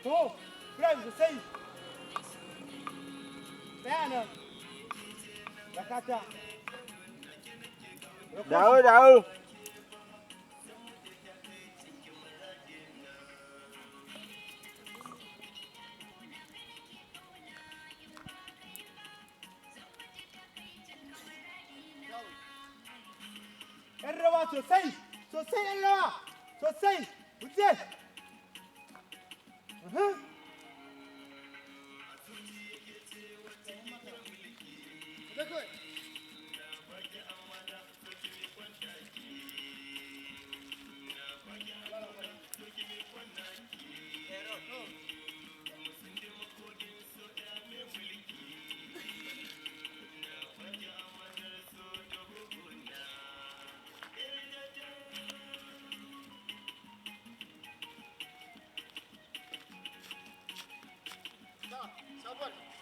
to bravo sosai tsaya nan dakata dawo dawo yan rawa sosai sosai yan rawa sosai wuce Sabor.